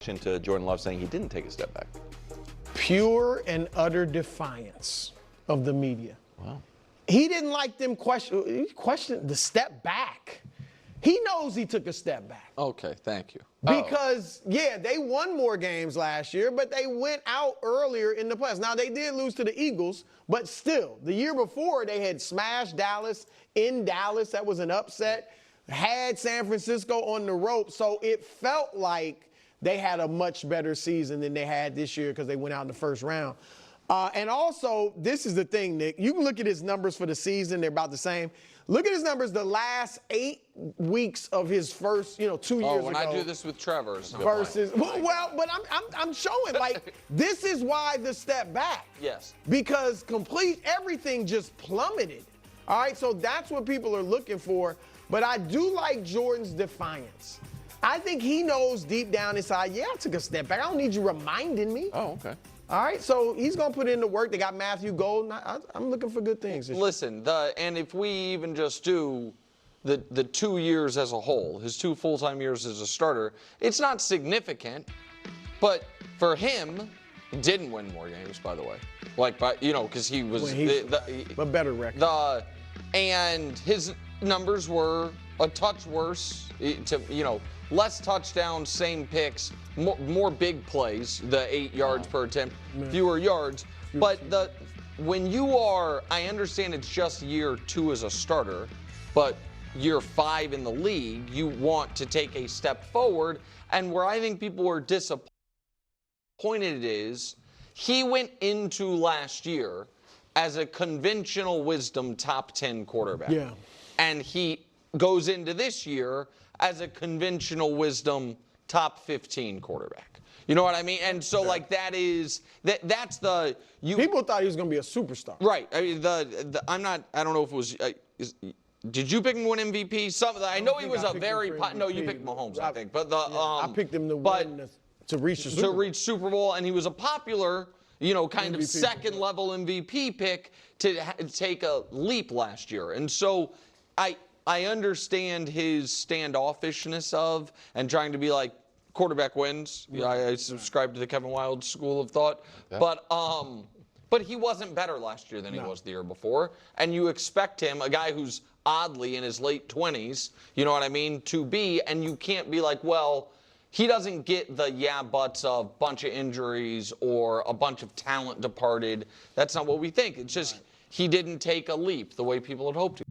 To Jordan Love saying he didn't take a step back. Pure and utter defiance of the media. Wow. He didn't like them question the step back. He knows he took a step back. Okay, thank you. Because, yeah, they won more games last year, but they went out earlier in the playoffs. Now, they did lose to the Eagles, but still, the year before, they had smashed Dallas in Dallas. That was an upset. Had San Francisco on the rope, so it felt like they had a much better season than they had this year because they went out in the first round. And also, this is the thing, Nick. You can look at his numbers for the season. They're about the same. Look at his numbers the last 8 weeks of his first, 2 years ago. Oh, when I do this with Trevor's. Versus, well, but I'm showing, like, this is why the step back. Yes. Because everything just plummeted. All right, so that's what people are looking for. But I do like Jordan's defiance. I think he knows deep down inside, yeah, I took a step back. I don't need you reminding me. Oh, okay. All right, so he's going to put in the work. They got Matthew Golden. I'm looking for good things. Listen, and if we even just do the 2 years as a whole, his 2 full-time years as a starter, it's not significant. But for him, he didn't win more games, by the way. Because he was but better record. And his numbers were a touch worse. Less touchdowns, same picks, more big plays, the 8 yards per attempt, fewer yards. But I understand it's just year 2 as a starter, but year 5 in the league, you want to take a step forward. And where I think people were disappointed is he went into last year as a conventional wisdom top 10 quarterback. Yeah. And he goes into this year as a conventional wisdom top 15 quarterback. You know what I mean? And so that's the people thought he was going to be a superstar. Right. I mean I don't know if it was did you pick him to win MVP? I know he was a very you picked Mahomes, I think. But I picked him to reach the Super Bowl. To reach Super Bowl, and he was a popular kind of second level MVP pick to take a leap last year. And so I understand his standoffishness and trying to be like quarterback wins. I subscribe to the Kevin Wilde school of thought. Yeah. But he wasn't better last year than he was the year before. And you expect him, a guy who's oddly in his late 20s, you know what I mean, to be, and you can't be like, well, he doesn't get the buts of a bunch of injuries or a bunch of talent departed. That's not what we think. It's just he didn't take a leap the way people had hoped to.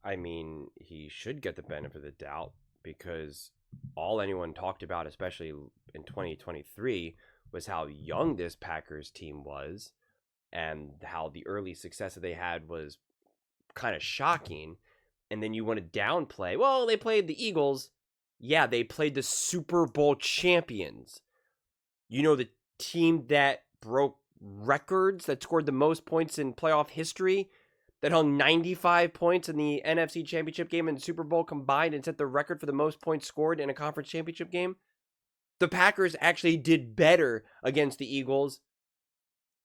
I mean, he should get the benefit of the doubt because all anyone talked about, especially in 2023, was how young this Packers team was and how the early success that they had was kind of shocking. And then you want to downplay, well, they played the Eagles. Yeah, they played the Super Bowl champions. The team that broke records, that scored the most points in playoff history, that hung 95 points in the NFC Championship game and the Super Bowl combined and set the record for the most points scored in a conference championship game. The Packers actually did better against the Eagles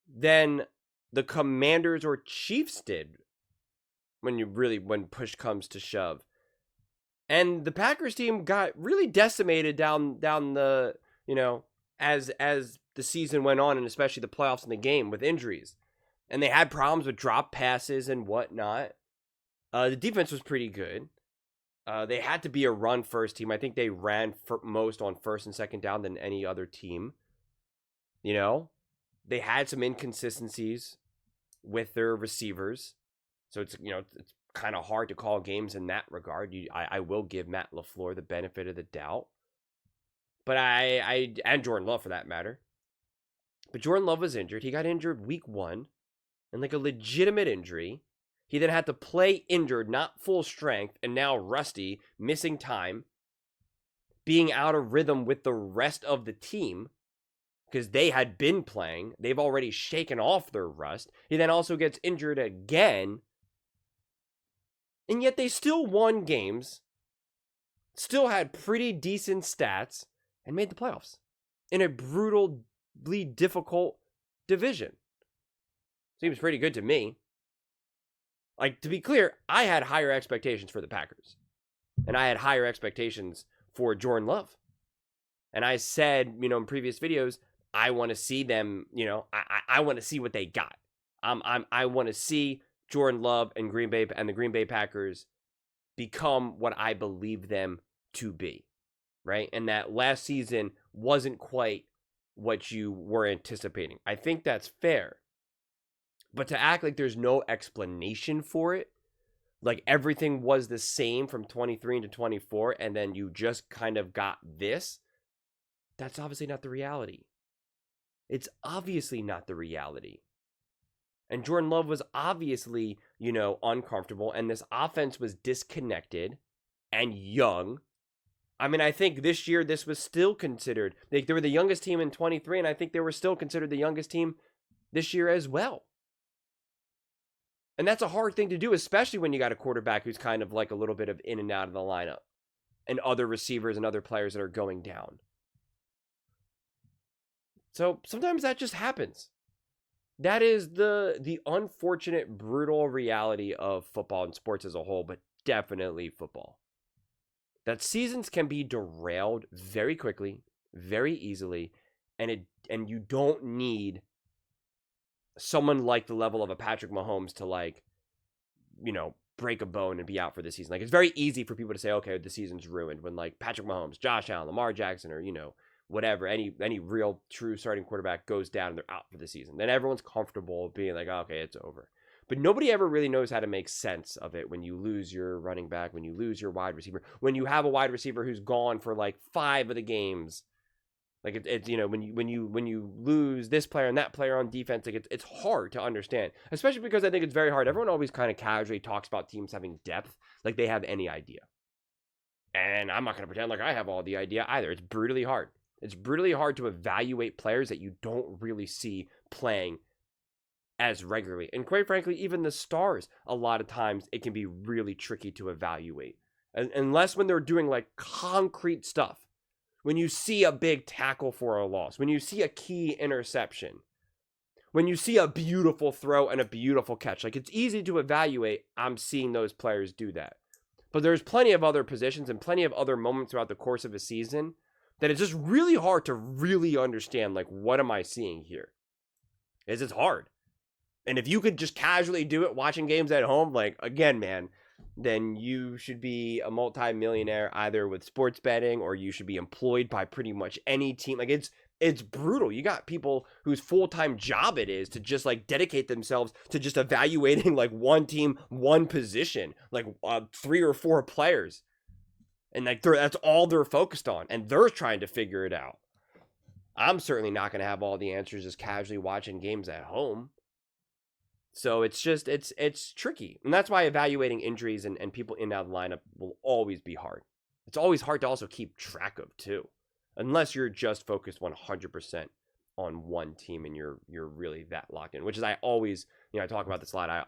than the Commanders or Chiefs did when push comes to shove. And the Packers team got really decimated down the, as the season went on, and especially the playoffs in the game with injuries. And they had problems with drop passes and whatnot. The defense was pretty good. They had to be a run-first team. I think they ran most on first and second down than any other team. They had some inconsistencies with their receivers. So it's kind of hard to call games in that regard. I will give Matt LaFleur the benefit of the doubt. But and Jordan Love for that matter. But Jordan Love was injured. He got injured week 1. And a legitimate injury. He then had to play injured, not full strength, and now rusty, missing time, being out of rhythm with the rest of the team because they had been playing. They've already shaken off their rust. He then also gets injured again. And yet they still won games, still had pretty decent stats, and made the playoffs in a brutally difficult division. Seems pretty good to me. To be clear, I had higher expectations for the Packers. And I had higher expectations for Jordan Love. And I said, in previous videos, I want to see them, I want to see what they got. I want to see Jordan Love and the Green Bay Packers become what I believe them to be, right? And that last season wasn't quite what you were anticipating. I think that's fair. But to act like there's no explanation for it, like everything was the same from 23 into 24, and then you just kind of got this, that's obviously not the reality. It's obviously not the reality. And Jordan Love was obviously, uncomfortable, and this offense was disconnected and young. I mean, I think this year this was still considered, like they were the youngest team in 23, and I think they were still considered the youngest team this year as well. And that's a hard thing to do, especially when you got a quarterback who's kind of like a little bit of in and out of the lineup, and other receivers and other players that are going down. So sometimes that just happens. That is the unfortunate, brutal reality of football and sports as a whole, but definitely football. That seasons can be derailed very quickly, very easily, and you don't need someone like the level of a Patrick Mahomes to break a bone and be out for the season. Like, it's very easy for people to say, okay, the season's ruined when like Patrick Mahomes, Josh Allen, Lamar Jackson, or whatever, any real true starting quarterback goes down and they're out for the season. Then everyone's comfortable being like, oh, okay, it's over. But nobody ever really knows how to make sense of it when you lose your running back, when you lose your wide receiver, when you have a wide receiver who's gone for like 5 of the games. Like it's when you lose this player and that player on defense, like it's hard to understand, especially because I think it's very hard. Everyone always kind of casually talks about teams having depth, like they have any idea. And I'm not going to pretend like I have all the idea either. It's brutally hard. It's brutally hard to evaluate players that you don't really see playing as regularly. And quite frankly, even the stars, a lot of times it can be really tricky to evaluate. Unless when they're doing like concrete stuff. When you see a big tackle for a loss, when you see a key interception, when you see a beautiful throw and a beautiful catch, like it's easy to evaluate, I'm seeing those players do that. But there's plenty of other positions and plenty of other moments throughout the course of a season that it's just really hard to really understand, like, what am I seeing here? It's hard. And if you could just casually do it watching games at home, like, again, man, then you should be a multi-millionaire either with sports betting, or you should be employed by pretty much any team. Like, it's brutal. You got people whose full-time job it is to just like dedicate themselves to just evaluating like one team, one position, like 3 or 4 players. And like that's all they're focused on, and they're trying to figure it out. I'm certainly not going to have all the answers just casually watching games at home. So it's just, it's tricky. And that's why evaluating injuries and people in and out of the lineup will always be hard. It's always hard to also keep track of too, unless you're just focused 100% on one team and you're really that locked in, which is I always, I talk about this a lot.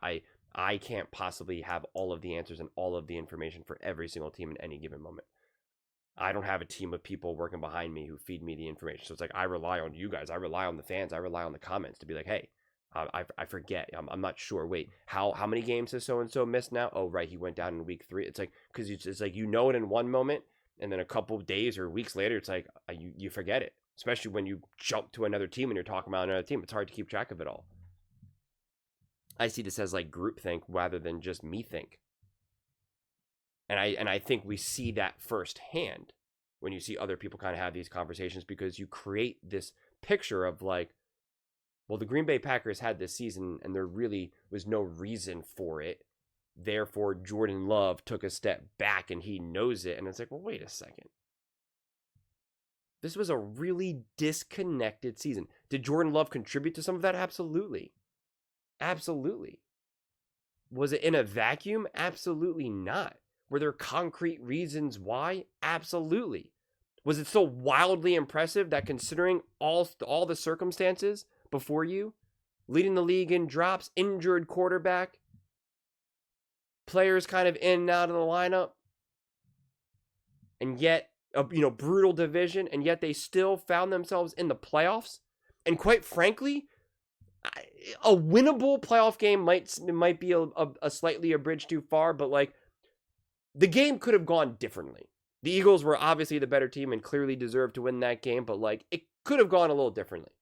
I can't possibly have all of the answers and all of the information for every single team in any given moment. I don't have a team of people working behind me who feed me the information. So it's like, I rely on you guys. I rely on the fans. I rely on the comments to be like, hey, I forget. I'm not sure. Wait, how many games has so-and-so missed now? Oh, right. He went down in week 3. It's like, because it's like, it in one moment, and then a couple of days or weeks later, it's like, you forget it. Especially when you jump to another team and you're talking about another team. It's hard to keep track of it all. I see this as like groupthink rather than just me think. And I think we see that firsthand when you see other people kind of have these conversations, because you create this picture of like, well, the Green Bay Packers had this season and there really was no reason for it. Therefore, Jordan Love took a step back and he knows it. And it's like, well, wait a second. This was a really disconnected season. Did Jordan Love contribute to some of that? Absolutely. Absolutely. Was it in a vacuum? Absolutely not. Were there concrete reasons why? Absolutely. Was it so wildly impressive that considering all the circumstances before you, leading the league in drops, injured quarterback, players kind of in and out of the lineup, and yet a brutal division, and yet they still found themselves in the playoffs? And quite frankly, a winnable playoff game might be a slightly a bridge too far, but like the game could have gone differently. The Eagles were obviously the better team and clearly deserved to win that game, but like it could have gone a little differently.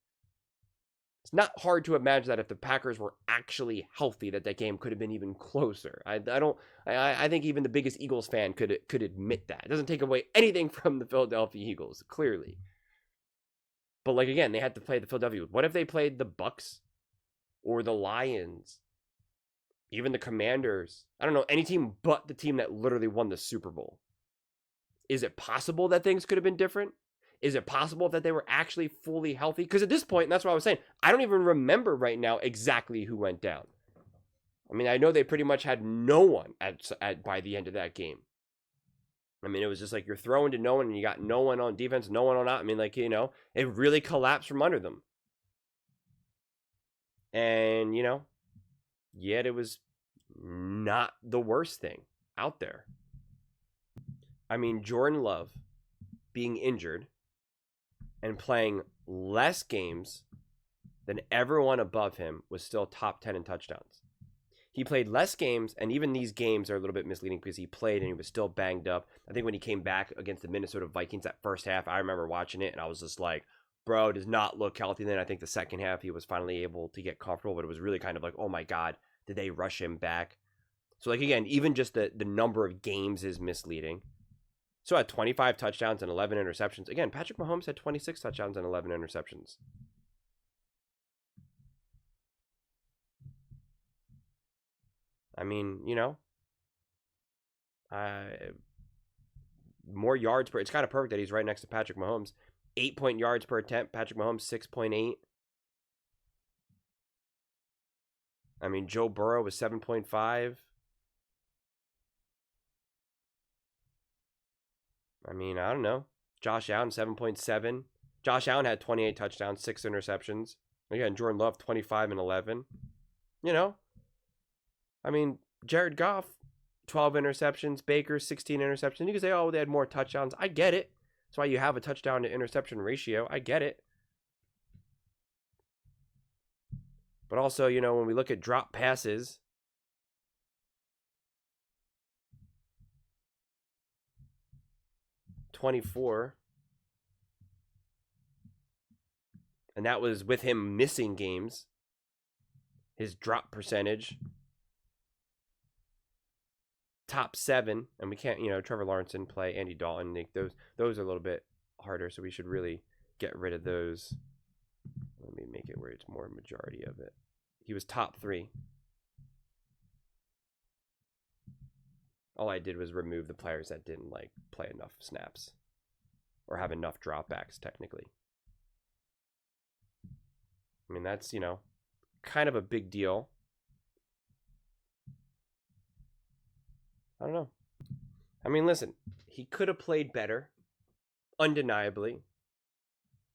It's not hard to imagine that if the Packers were actually healthy, that game could have been even closer. I think even the biggest Eagles fan could admit that. It doesn't take away anything from the Philadelphia Eagles, clearly. But like again, they had to play the Philadelphia Eagles. What if they played the Bucks or the Lions, even the Commanders? I don't know, any team but the team that literally won the Super Bowl. Is it possible that things could have been different? Is it possible that they were actually fully healthy? Because at this point, and that's what I was saying, I don't even remember right now exactly who went down. I mean, I know they pretty much had no one by the end of that game. I mean, it was just like you're throwing to no one, and you got no one on defense, no one on out. I mean, like, it really collapsed from under them. And, yet it was not the worst thing out there. I mean, Jordan Love being injured and playing less games than everyone above him was still top 10 in touchdowns. He played less games, and even these games are a little bit misleading because he played and he was still banged up. I think when he came back against the Minnesota Vikings that first half, I remember watching it, and I was just like, bro, does not look healthy. Then I think the second half he was finally able to get comfortable, but it was really kind of like, oh my God, did they rush him back? So like, again, even just the number of games is misleading. So at 25 touchdowns and 11 interceptions. Again, Patrick Mahomes had 26 touchdowns and 11 interceptions. I mean, more yards per... It's kind of perfect that he's right next to Patrick Mahomes. 8 yards per attempt. Patrick Mahomes, 6.8. I mean, Joe Burrow was 7.5. I mean, I don't know. Josh Allen, 7.7. Josh Allen had 28 touchdowns, 6 interceptions. Again, Jordan Love, 25 and 11. I mean, Jared Goff, 12 interceptions. Baker, 16 interceptions. You can say, oh, they had more touchdowns. I get it. That's why you have a touchdown to interception ratio. I get it. But also, when we look at drop passes, .24, and that was with him missing games. His drop percentage, top 7, and we can't, Trevor Lawrence didn't play, Andy Dalton, those are a little bit harder, so we should really get rid of those. Let me make it where it's more majority of it. He was top 3. All I did was remove the players that didn't play enough snaps or have enough dropbacks technically. I mean, that's, kind of a big deal. I don't know. I mean, listen, he could have played better, undeniably.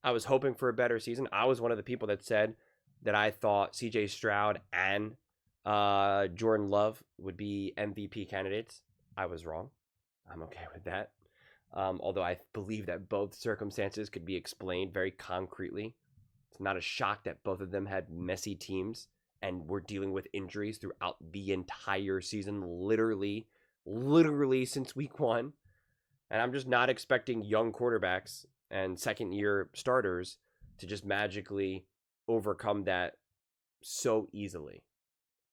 I was hoping for a better season. I was one of the people that said that I thought CJ Stroud and Jordan Love would be MVP candidates. I was wrong. I'm okay with that. Although I believe that both circumstances could be explained very concretely. It's not a shock that both of them had messy teams and were dealing with injuries throughout the entire season, literally since week 1. And I'm just not expecting young quarterbacks and second-year starters to just magically overcome that so easily.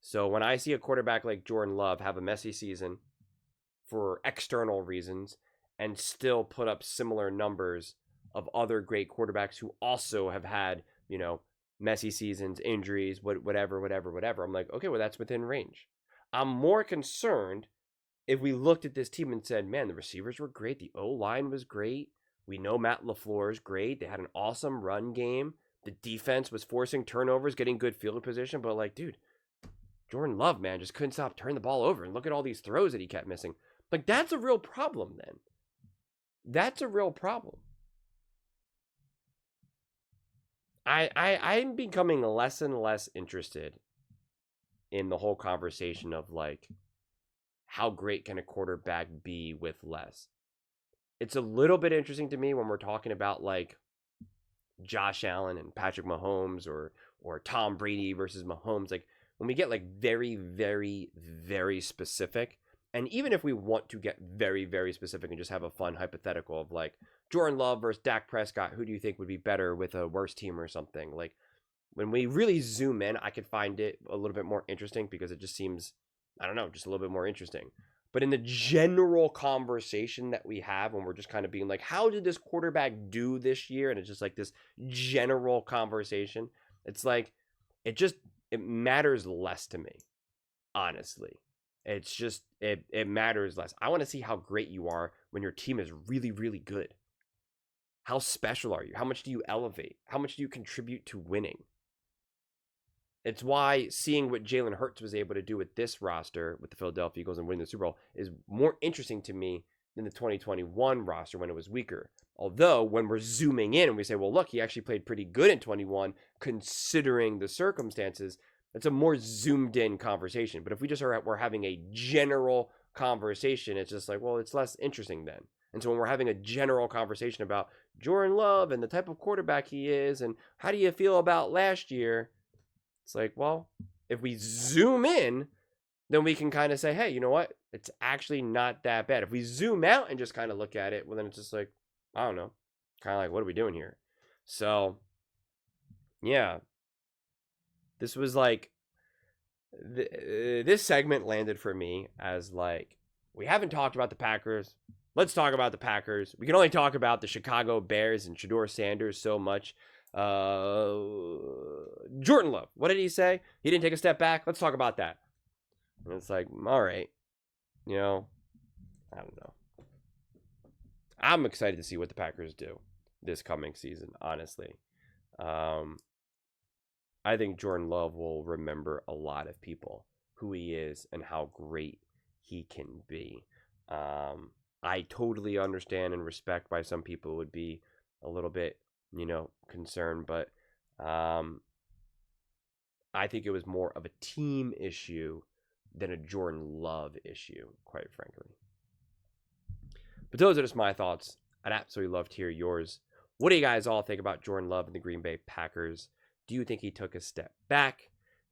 So when I see a quarterback like Jordan Love have a messy season for external reasons and still put up similar numbers of other great quarterbacks who also have had, messy seasons, injuries, whatever, I'm like, okay, well, that's within range. I'm more concerned if we looked at this team and said, man, the receivers were great. The O-line was great. We know Matt LaFleur is great. They had an awesome run game. The defense was forcing turnovers, getting good field position. But, dude, Jordan Love, man, just couldn't stop turning the ball over. And look at all these throws that he kept missing. That's a real problem then. That's a real problem. I'm becoming less and less interested in the whole conversation of, how great can a quarterback be with less? It's a little bit interesting to me when we're talking about, Josh Allen and Patrick Mahomes or Tom Brady versus Mahomes. When we get, very, very, very specific, And even if we want to get very, very specific and just have a fun hypothetical of like Jordan Love versus Dak Prescott, who do you think would be better with a worse team or something? Like when we really zoom in, I could find it a little bit more interesting because it just seems, I don't know, just a little bit more interesting. But in the general conversation that we have when we're just kind of being like, how did this quarterback do this year? And it's just like this general conversation. It's like, it matters less to me, honestly. It's just, it matters less. I want to see how great you are when your team is really, really good. How special are you? How much do you elevate? How much do you contribute to winning? It's why seeing what Jalen Hurts was able to do with this roster, with the Philadelphia Eagles and winning the Super Bowl, is more interesting to me than the 2021 roster when it was weaker. Although, when we're zooming in and we say, well, look, he actually played pretty good in 21, considering the circumstances, it's a more zoomed in conversation. But if we just we're having a general conversation, it's just like, well, it's less interesting then. And so when we're having a general conversation about Jordan Love and the type of quarterback he is and how do you feel about last year, it's like, well, if we zoom in, then we can kind of say, hey, you know what? It's actually not that bad. If we zoom out and just kind of look at it, well, then it's just like, I don't know, kind of like, what are we doing here? So, yeah, this was like, this segment landed for me as like, we haven't talked about the Packers. Let's talk about the Packers. We can only talk about the Chicago Bears and Shedeur Sanders so much. Jordan Love, what did he say? He didn't take a step back. Let's talk about that. And it's like, all right, you know, I don't know. I'm excited to see what the Packers do this coming season, honestly. I think Jordan Love will remember a lot of people, who he is and how great he can be. I totally understand and respect why some people would be a little bit, you know, concerned, but I think it was more of a team issue than a Jordan Love issue, quite frankly. But those are just my thoughts. I'd absolutely love to hear yours. What do you guys all think about Jordan Love and the Green Bay Packers? Do you think he took a step back?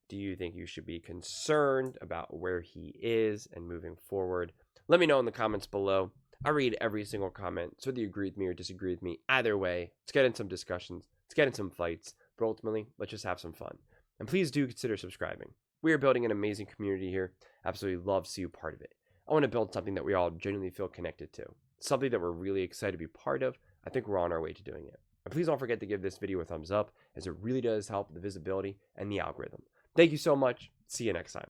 Do you think you should be concerned about where he is and moving forward? Let me know in the comments below. I read every single comment, so whether you agree with me or disagree with me, either way, let's get in some discussions, let's get in some fights, but ultimately, let's just have some fun. And please do consider subscribing. We are building an amazing community here. Absolutely love to see you part of it. I want to build something that we all genuinely feel connected to, something that we're really excited to be part of. I think we're on our way to doing it. And please don't forget to give this video a thumbs up, as it really does help the visibility and the algorithm. Thank you so much. See you next time.